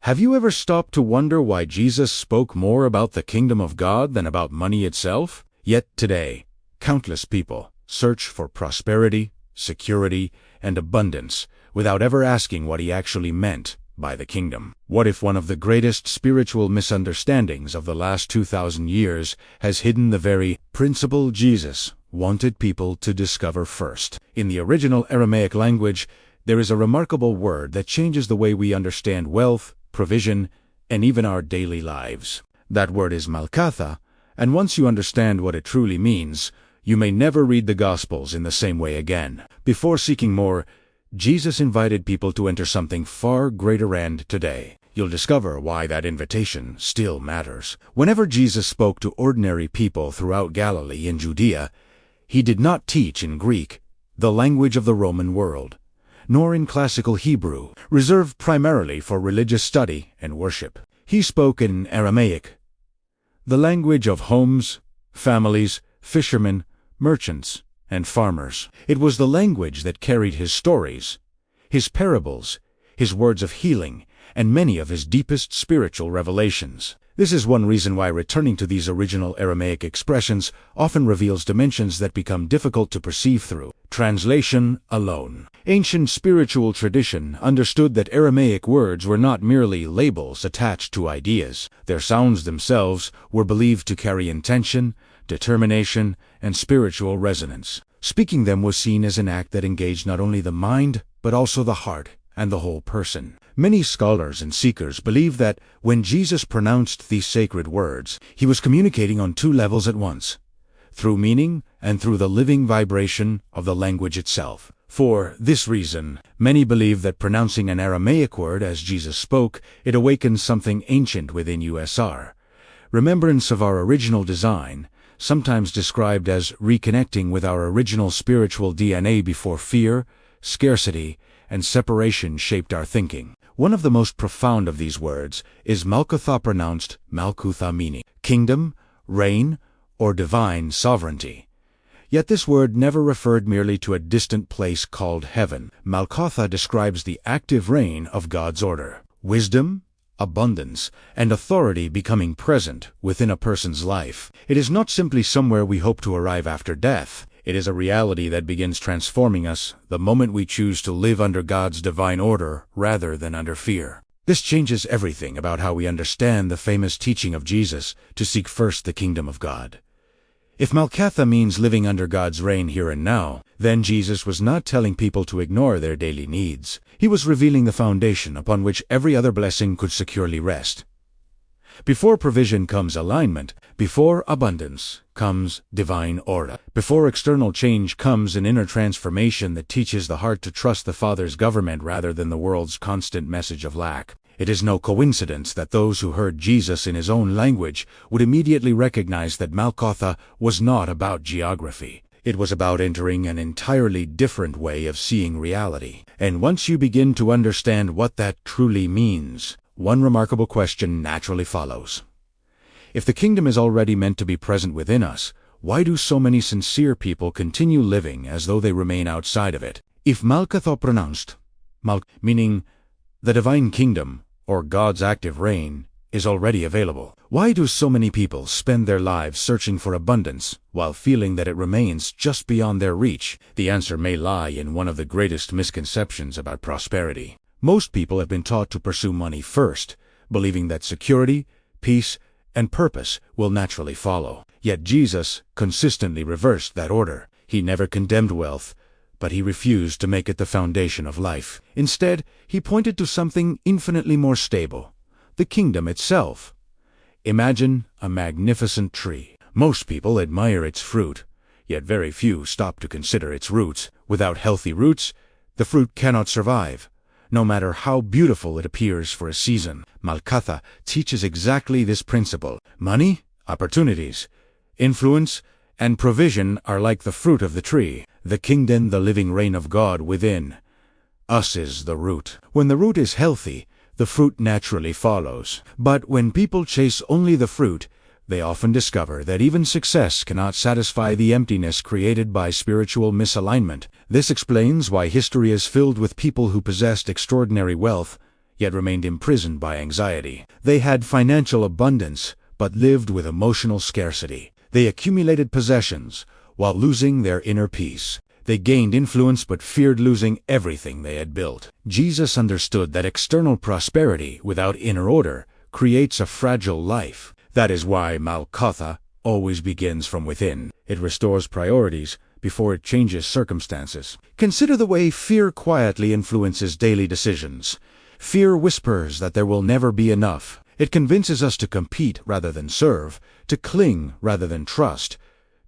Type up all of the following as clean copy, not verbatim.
Have you ever stopped to wonder why Jesus spoke more about the kingdom of God than about money itself? Yet today, countless people search for prosperity, security, and abundance without ever asking what he actually meant by the kingdom. What if one of the greatest spiritual misunderstandings of the last 2,000 years has hidden the very principle Jesus wanted people to discover first? In the original Aramaic language, there is a remarkable word that changes the way we understand wealth, provision, and even our daily lives. That word is MALKUTHA, and once you understand what it truly means, you may never read the Gospels in the same way again. Before seeking more, Jesus invited people to enter something far greater, and today, you'll discover why that invitation still matters. Whenever Jesus spoke to ordinary people throughout Galilee and Judea, he did not teach in Greek, the language of the Roman world, nor in classical Hebrew, reserved primarily for religious study and worship. He spoke in Aramaic, the language of homes, families, fishermen, merchants, and farmers. It was the language that carried his stories, his parables, his words of healing, and many of his deepest spiritual revelations. This is one reason why returning to these original Aramaic expressions often reveals dimensions that become difficult to perceive through translation alone. Ancient spiritual tradition understood that Aramaic words were not merely labels attached to ideas. Their sounds themselves were believed to carry intention, determination, and spiritual resonance. Speaking them was seen as an act that engaged not only the mind, but also the heart and the whole person. Many scholars and seekers believe that when Jesus pronounced these sacred words, he was communicating on two levels at once, through meaning and through the living vibration of the language itself. For this reason, many believe that pronouncing an Aramaic word as Jesus spoke, it awakens something ancient within USR. Remembrance of our original design, sometimes described as reconnecting with our original spiritual DNA before fear, scarcity, and separation shaped our thinking. One of the most profound of these words is MALKUTHA, pronounced MALKUTHA, meaning kingdom, reign, or divine sovereignty. Yet this word never referred merely to a distant place called heaven. MALKUTHA describes the active reign of God's order, wisdom, abundance, and authority becoming present within a person's life. It is not simply somewhere we hope to arrive after death. It is a reality that begins transforming us the moment we choose to live under God's divine order rather than under fear. This changes everything about how we understand the famous teaching of Jesus to seek first the kingdom of God. If MALKUTHA means living under God's reign here and now, then Jesus was not telling people to ignore their daily needs. He was revealing the foundation upon which every other blessing could securely rest. Before provision comes alignment. Before abundance comes divine order. Before external change comes an inner transformation that teaches the heart to trust the Father's government rather than the world's constant message of lack. It is no coincidence that those who heard Jesus in his own language would immediately recognize that MALKUTHA was not about geography. It was about entering an entirely different way of seeing reality. And once you begin to understand what that truly means, one remarkable question naturally follows. If the kingdom is already meant to be present within us, why do so many sincere people continue living as though they remain outside of it? If MALKUTHA, pronounced meaning the divine kingdom, or God's active reign, is already available, why do so many people spend their lives searching for abundance while feeling that it remains just beyond their reach? The answer may lie in one of the greatest misconceptions about prosperity. Most people have been taught to pursue money first, believing that security, peace, and purpose will naturally follow. Yet Jesus consistently reversed that order. He never condemned wealth, but he refused to make it the foundation of life. Instead, he pointed to something infinitely more stable, the kingdom itself. Imagine a magnificent tree. Most people admire its fruit, yet very few stop to consider its roots. Without healthy roots, the fruit cannot survive, no matter how beautiful it appears for a season. MALKUTHA teaches exactly this principle. Money, opportunities, influence, and provision are like the fruit of the tree. The kingdom, the living reign of God within us, is the root. When the root is healthy, the fruit naturally follows. But when people chase only the fruit, they often discover that even success cannot satisfy the emptiness created by spiritual misalignment. This explains why history is filled with people who possessed extraordinary wealth, yet remained imprisoned by anxiety. They had financial abundance, but lived with emotional scarcity. They accumulated possessions, while losing their inner peace. They gained influence but feared losing everything they had built. Jesus understood that external prosperity without inner order creates a fragile life. That is why MALKUTHA always begins from within. It restores priorities before it changes circumstances. Consider the way fear quietly influences daily decisions. Fear whispers that there will never be enough. It convinces us to compete rather than serve, to cling rather than trust,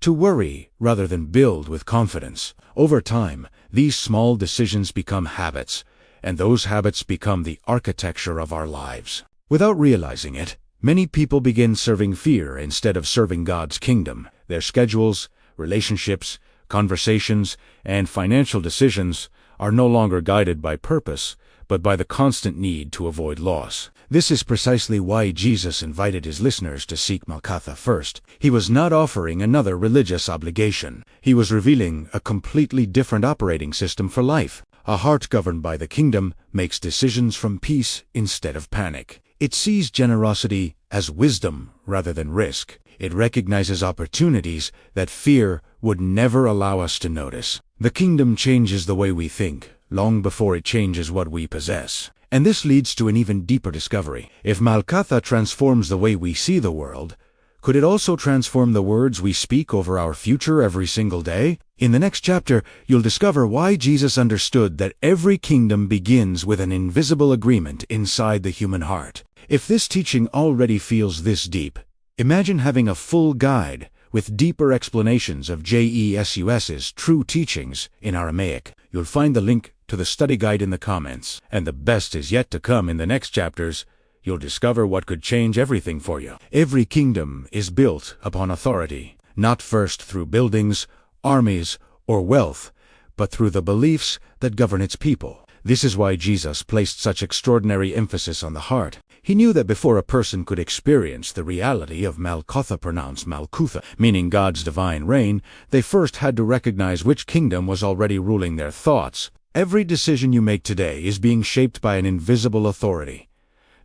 to worry rather than build with confidence. Over time, these small decisions become habits, and those habits become the architecture of our lives. Without realizing it, many people begin serving fear instead of serving God's kingdom. Their schedules, relationships, conversations, and financial decisions are no longer guided by purpose, but by the constant need to avoid loss. This is precisely why Jesus invited his listeners to seek MALKUTHA first. He was not offering another religious obligation. He was revealing a completely different operating system for life. A heart governed by the kingdom makes decisions from peace instead of panic. It sees generosity as wisdom rather than risk. It recognizes opportunities that fear would never allow us to notice. The kingdom changes the way we think, long before it changes what we possess. And this leads to an even deeper discovery. If MALKUTHA transforms the way we see the world, could it also transform the words we speak over our future every single day? In the next chapter, you'll discover why Jesus understood that every kingdom begins with an invisible agreement inside the human heart. If this teaching already feels this deep, imagine having a full guide with deeper explanations of JESUS's true teachings in Aramaic. You'll find the link to the study guide in the comments. And the best is yet to come. In the next chapters, you'll discover what could change everything for you. Every kingdom is built upon authority, not first through buildings, armies, or wealth, but through the beliefs that govern its people. This is why Jesus placed such extraordinary emphasis on the heart. He knew that before a person could experience the reality of MALKUTHA, pronounced MALKUTHA, meaning God's divine reign, they first had to recognize which kingdom was already ruling their thoughts. Every decision you make today is being shaped by an invisible authority.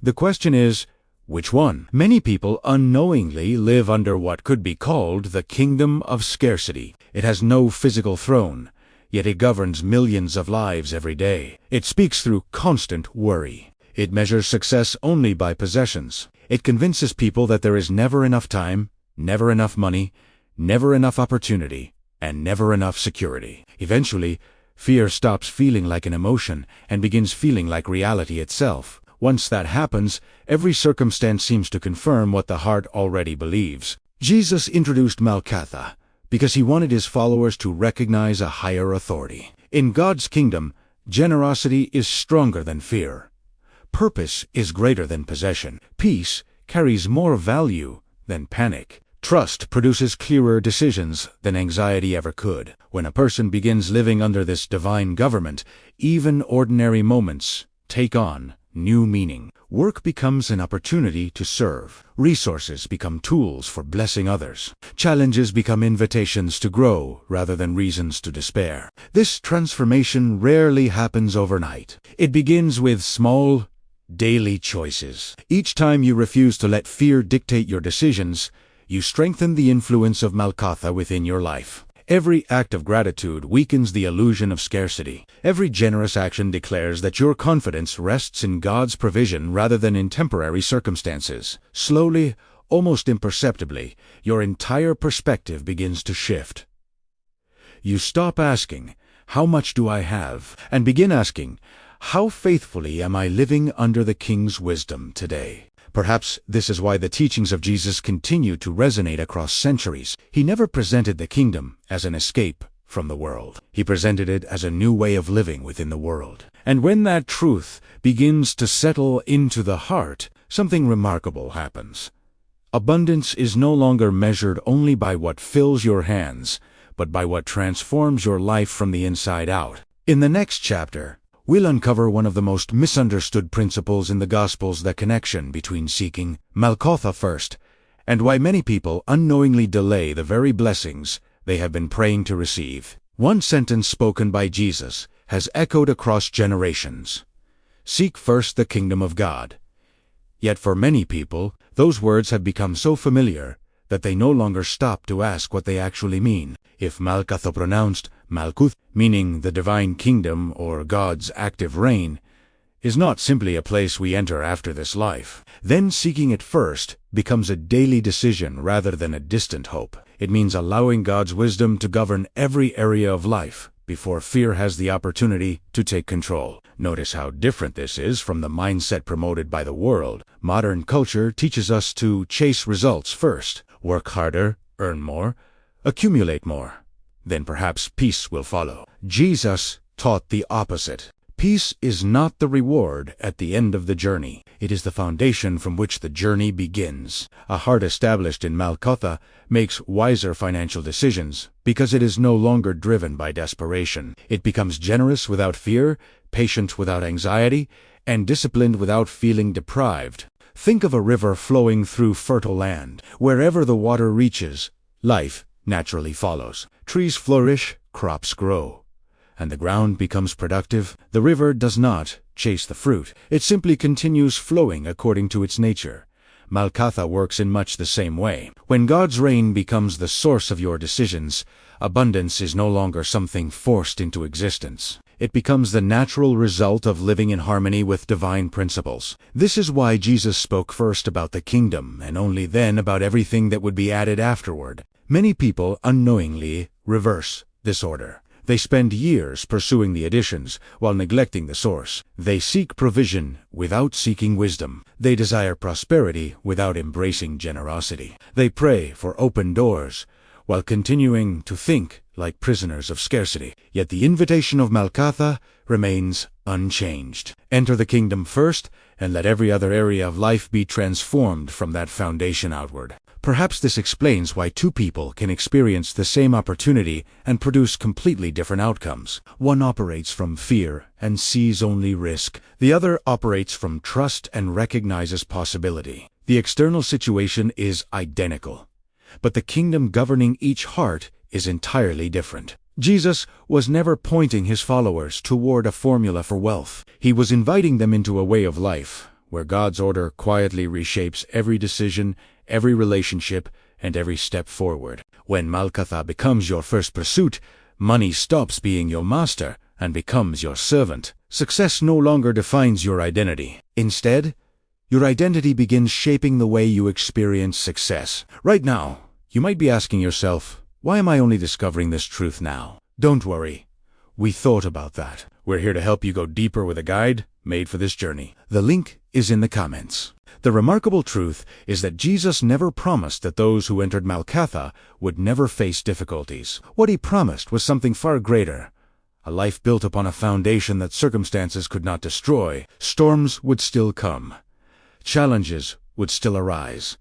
The question is, which one? Many people unknowingly live under what could be called the kingdom of scarcity. It has no physical throne, yet it governs millions of lives every day. It speaks through constant worry. It measures success only by possessions. It convinces people that there is never enough time, never enough money, never enough opportunity, and never enough security. Eventually, fear stops feeling like an emotion and begins feeling like reality itself. Once that happens, every circumstance seems to confirm what the heart already believes. Jesus introduced MALKUTHA because he wanted his followers to recognize a higher authority. In God's kingdom, generosity is stronger than fear. Purpose is greater than possession. Peace carries more value than panic. Trust produces clearer decisions than anxiety ever could. When a person begins living under this divine government, even ordinary moments take on new meaning. Work becomes an opportunity to serve. Resources become tools for blessing others. Challenges become invitations to grow rather than reasons to despair. This transformation rarely happens overnight. It begins with small, daily choices. Each time you refuse to let fear dictate your decisions, you strengthen the influence of MALKUTHA within your life. Every act of gratitude weakens the illusion of scarcity. Every generous action declares that your confidence rests in God's provision rather than in temporary circumstances. Slowly, almost imperceptibly, your entire perspective begins to shift. You stop asking, "How much do I have?" and begin asking, "How faithfully am I living under the King's wisdom today?" Perhaps this is why the teachings of Jesus continue to resonate across centuries. He never presented the kingdom as an escape from the world. He presented it as a new way of living within the world. And when that truth begins to settle into the heart, something remarkable happens. Abundance is no longer measured only by what fills your hands, but by what transforms your life from the inside out. In the next chapter, we'll uncover one of the most misunderstood principles in the Gospels, the connection between seeking MALKUTHA first, and why many people unknowingly delay the very blessings they have been praying to receive. One sentence spoken by Jesus has echoed across generations. Seek first the kingdom of God. Yet for many people, those words have become so familiar that they no longer stop to ask what they actually mean. If MALKUTHA pronounced MALKUTH, meaning the divine kingdom or God's active reign, is not simply a place we enter after this life, then seeking it first becomes a daily decision rather than a distant hope. It means allowing God's wisdom to govern every area of life before fear has the opportunity to take control. Notice how different this is from the mindset promoted by the world. Modern culture teaches us to chase results first, work harder, earn more, accumulate more. Then perhaps peace will follow. Jesus taught the opposite. Peace is not the reward at the end of the journey. It is the foundation from which the journey begins. A heart established in MALKUTHA makes wiser financial decisions because it is no longer driven by desperation. It becomes generous without fear, patient without anxiety, and disciplined without feeling deprived. Think of a river flowing through fertile land. Wherever the water reaches, life naturally follows. Trees flourish, crops grow, and the ground becomes productive. The river does not chase the fruit. It simply continues flowing according to its nature. MALKUTHA works in much the same way. When God's reign becomes the source of your decisions, abundance is no longer something forced into existence. It becomes the natural result of living in harmony with divine principles. This is why Jesus spoke first about the kingdom and only then about everything that would be added afterward. Many people unknowingly reverse this order. They spend years pursuing the additions while neglecting the source. They seek provision without seeking wisdom. They desire prosperity without embracing generosity. They pray for open doors while continuing to think like prisoners of scarcity. Yet the invitation of MALKUTHA remains unchanged. Enter the kingdom first, and let every other area of life be transformed from that foundation outward. Perhaps this explains why two people can experience the same opportunity and produce completely different outcomes. One operates from fear and sees only risk. The other operates from trust and recognizes possibility. The external situation is identical, but the kingdom governing each heart is entirely different. Jesus was never pointing his followers toward a formula for wealth. He was inviting them into a way of life where God's order quietly reshapes every decision, every relationship, and every step forward. When MALKUTHA becomes your first pursuit, money stops being your master and becomes your servant. Success no longer defines your identity. Instead, your identity begins shaping the way you experience success. Right now, you might be asking yourself, why am I only discovering this truth now? Don't worry. We thought about that. We're here to help you go deeper with a guide made for this journey. The link is in the comments. The remarkable truth is that Jesus never promised that those who entered MALKUTHA would never face difficulties. What he promised was something far greater. A life built upon a foundation that circumstances could not destroy. Storms would still come. Challenges would still arise.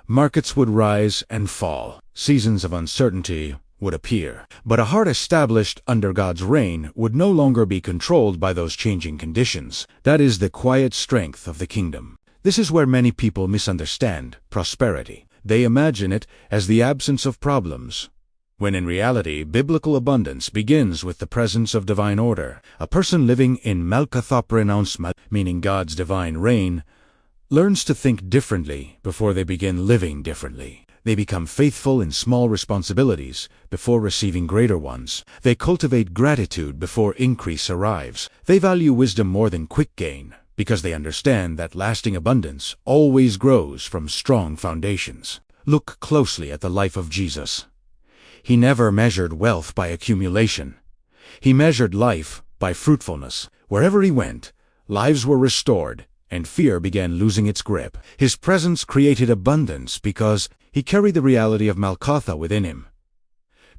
Markets would rise and fall. Seasons of uncertainty would appear. But a heart established under God's reign would no longer be controlled by those changing conditions. That is the quiet strength of the kingdom. This is where many people misunderstand prosperity. They imagine it as the absence of problems, when in reality, biblical abundance begins with the presence of divine order. A person living in MALKUTHA pronouncement, meaning God's divine reign, learns to think differently before they begin living differently. They become faithful in small responsibilities before receiving greater ones. They cultivate gratitude before increase arrives. They value wisdom more than quick gain, because they understand that lasting abundance always grows from strong foundations. Look closely at the life of Jesus. He never measured wealth by accumulation. He measured life by fruitfulness. Wherever he went, lives were restored, and fear began losing its grip. His presence created abundance because he carried the reality of MALKUTHA within him.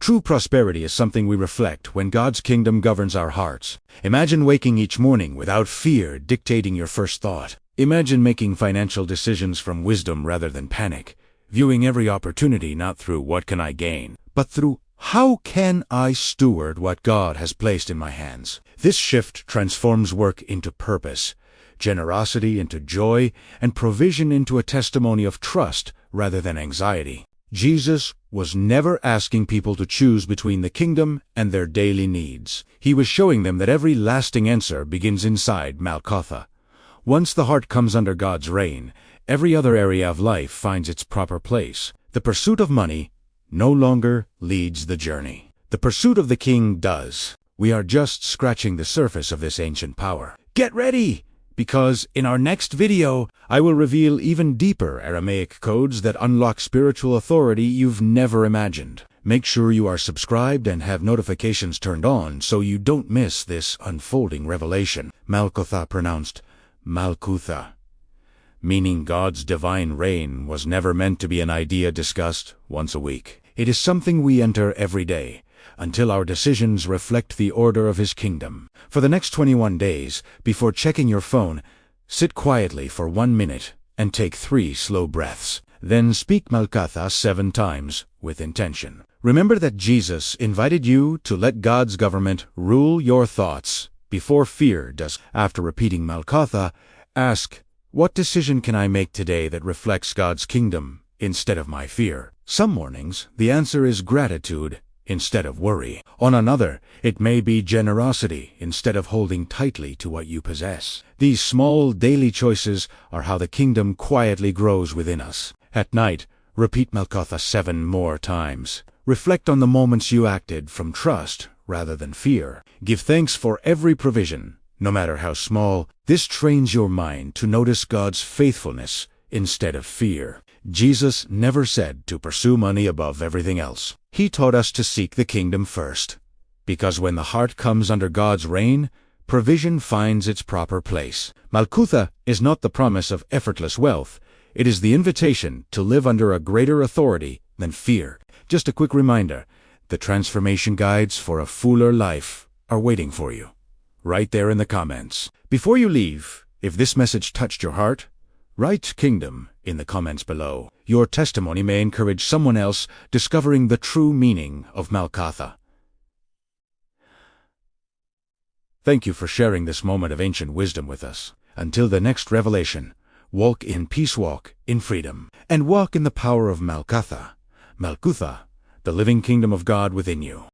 True prosperity is something we reflect when God's kingdom governs our hearts. Imagine waking each morning without fear dictating your first thought. Imagine making financial decisions from wisdom rather than panic, viewing every opportunity not through what can I gain, but through how can I steward what God has placed in my hands. This shift transforms work into purpose, generosity into joy, and provision into a testimony of trust rather than anxiety. Jesus was never asking people to choose between the kingdom and their daily needs. He was showing them that every lasting answer begins inside MALKUTHA. Once the heart comes under God's reign, every other area of life finds its proper place. The pursuit of money no longer leads the journey. The pursuit of the king does. We are just scratching the surface of this ancient power. Get ready! Because in our next video, I will reveal even deeper Aramaic codes that unlock spiritual authority you've never imagined. Make sure you are subscribed and have notifications turned on so you don't miss this unfolding revelation. MALKUTHA, pronounced MALKUTHA, meaning God's divine reign, was never meant to be an idea discussed once a week. It is something we enter every day, until our decisions reflect the order of His kingdom. For the next 21 days, before checking your phone, sit quietly for 1 minute and take 3 slow breaths. Then speak MALKUTHA 7 times with intention. Remember that Jesus invited you to let God's government rule your thoughts before fear does. After repeating MALKUTHA, ask, what decision can I make today that reflects God's kingdom instead of my fear? Some mornings, the answer is gratitude instead of worry. On another, it may be generosity instead of holding tightly to what you possess. These small daily choices are how the kingdom quietly grows within us. At night, repeat MALKUTHA 7 more times. Reflect on the moments you acted from trust rather than fear. Give thanks for every provision, no matter how small. This trains your mind to notice God's faithfulness instead of fear. Jesus never said to pursue money above everything else. He taught us to seek the kingdom first, because when the heart comes under God's reign, provision finds its proper place. MALKUTHA is not the promise of effortless wealth. It is the invitation to live under a greater authority than fear. Just a quick reminder, the transformation guides for a fuller life are waiting for you, right there in the comments. Before you leave, if this message touched your heart, write Kingdom in the comments below. Your testimony may encourage someone else discovering the true meaning of MALKUTHA. Thank you for sharing this moment of ancient wisdom with us. Until the next revelation, walk in peace, walk in freedom, and walk in the power of MALKUTHA. MALKUTHA, the living kingdom of God within you.